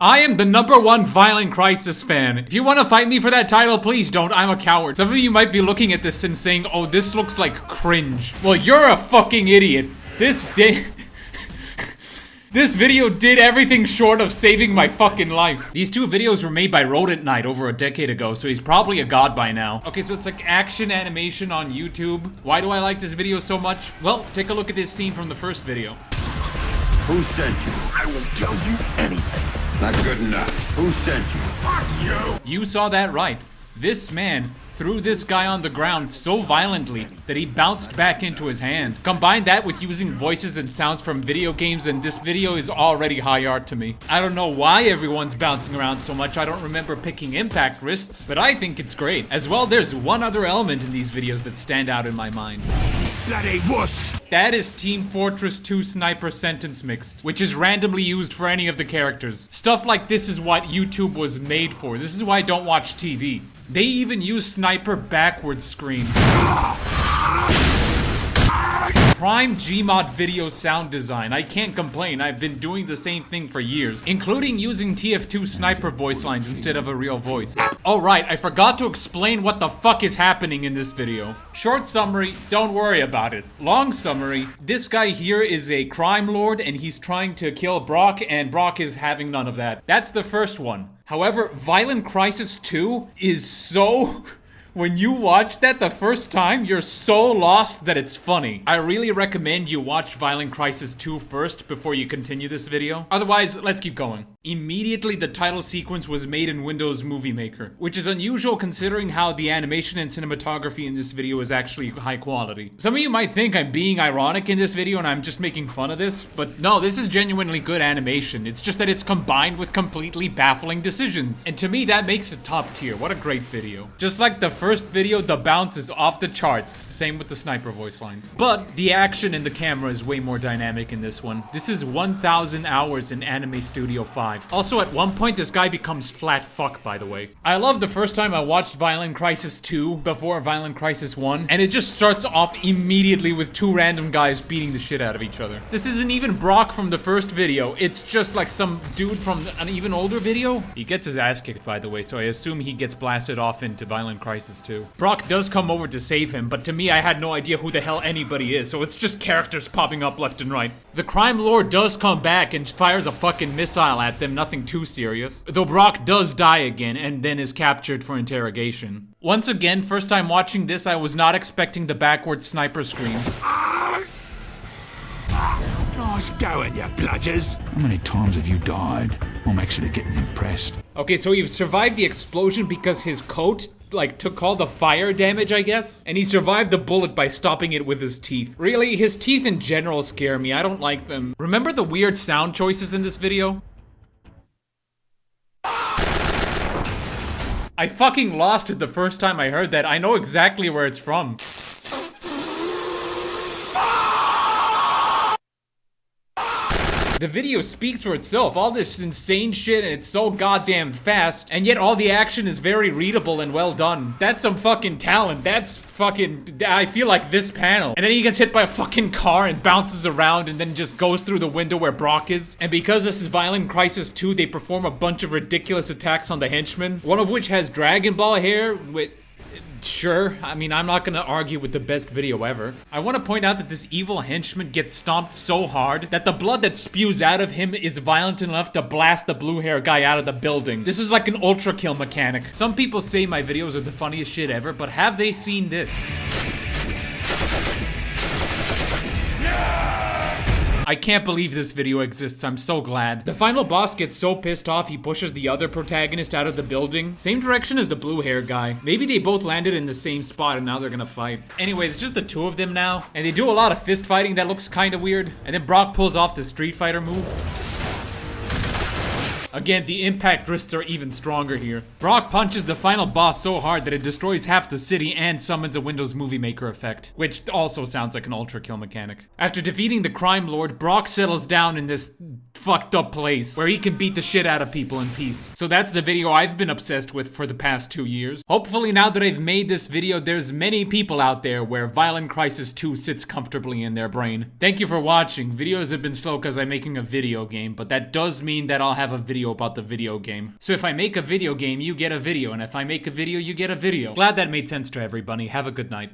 I am the #1 Violent Crisis fan. If you want to fight me for that title, please don't. I'm a coward. Some of you might be looking at this and saying, oh, this looks like cringe. Well, you're a fucking idiot. This video did everything short of saving my fucking life. These two videos were made by Rodent Knight over a decade ago, so he's probably a god by now. Okay, so it's like action animation on YouTube. Why do I like this video so much? Well, take a look at this scene from the first video. Who sent you? I will tell you anything. Not good enough. Who sent you? Fuck you! You saw that right. This man threw this guy on the ground so violently that he bounced back into his hand. Combine that with using voices and sounds from video games and this video is already high art to me. I don't know why everyone's bouncing around so much. I don't remember picking impact wrists, but I think it's great. As well, there's one other element in these videos that stand out in my mind. Bloody wuss! That is Team Fortress 2 Sniper Sentence Mix, which is randomly used for any of the characters. Stuff like this is what YouTube was made for. This is why I don't watch TV. They even use Sniper backwards scream. Prime Gmod video sound design. I can't complain. I've been doing the same thing for years, including using TF2 sniper voice lines instead of a real voice. Oh right, I forgot to explain what the fuck is happening in this video. Short summary, don't worry about it. Long summary, this guy here is a crime lord and he's trying to kill Brock and Brock is having none of that. That's the first one. However, Violent Crisis 2 is so... When you watch that the first time, you're so lost that it's funny. I really recommend you watch Violent Crisis 2 first before you continue this video. Otherwise, let's keep going. Immediately, the title sequence was made in Windows Movie Maker, which is unusual considering how the animation and cinematography in this video is actually high quality. Some of you might think I'm being ironic in this video and I'm just making fun of this, but no, this is genuinely good animation. It's just that it's combined with completely baffling decisions. And to me, that makes it top tier. What a great video. Just like the first video, the bounce is off the charts. Same with the sniper voice lines. But the action in the camera is way more dynamic in this one. This is 1,000 hours in Anime Studio 5. Also, at one point, this guy becomes flat fuck, by the way. I love the first time I watched Violent Crisis 2 before Violent Crisis 1, and it just starts off immediately with two random guys beating the shit out of each other. This isn't even Brock from the first video. It's just like some dude from an even older video. He gets his ass kicked, by the way, so I assume he gets blasted off into Violent Crisis 2. Brock does come over to save him, but to me, I had no idea who the hell anybody is, so it's just characters popping up left and right. The crime lord does come back and fires a fucking missile at them, nothing too serious. Though Brock does die again and then is captured for interrogation. Once again, first time watching this, I was not expecting the backward sniper scream. Nice going, you bludgers. How many times have you died? I'm actually getting impressed. Okay, so he survived the explosion because his coat took all the fire damage, I guess? And he survived the bullet by stopping it with his teeth. Really, his teeth in general scare me. I don't like them. Remember the weird sound choices in this video? I fucking lost it the first time I heard that. I know exactly where it's from. The video speaks for itself, all this insane shit and it's so goddamn fast, and yet all the action is very readable and well done. That's some fucking talent. That's fucking, I feel like this panel. And then he gets hit by a fucking car and bounces around and then just goes through the window where Brock is. And because this is Violent Crisis 2, they perform a bunch of ridiculous attacks on the henchmen, one of which has Dragon Ball hair with... Sure, I mean, I'm not gonna argue with the best video ever. I want to point out that this evil henchman gets stomped so hard that the blood that spews out of him is violent enough to blast the blue hair guy out of the building. This is like an ultra kill mechanic. Some people say my videos are the funniest shit ever, but have they seen this? I can't believe this video exists, I'm so glad. The final boss gets so pissed off he pushes the other protagonist out of the building. Same direction as the blue hair guy. Maybe they both landed in the same spot and now they're gonna fight. Anyways, it's just the two of them now. And they do a lot of fist fighting that looks kinda weird. And then Brock pulls off the Street Fighter move. Again, the impact wrists are even stronger here. Brock punches the final boss so hard that it destroys half the city and summons a Windows Movie Maker effect, which also sounds like an ultra kill mechanic. After defeating the crime lord, Brock settles down in this fucked up place where he can beat the shit out of people in peace. So that's the video I've been obsessed with for the past 2 years. Hopefully now that I've made this video, there's many people out there where Violent Crisis 2 sits comfortably in their brain. Thank you for watching. Videos have been slow because I'm making a video game, but that does mean that I'll have a video about the video game. So if I make a video game, you get a video, and if I make a video, you get a video. Glad that made sense to everybody. Have a good night.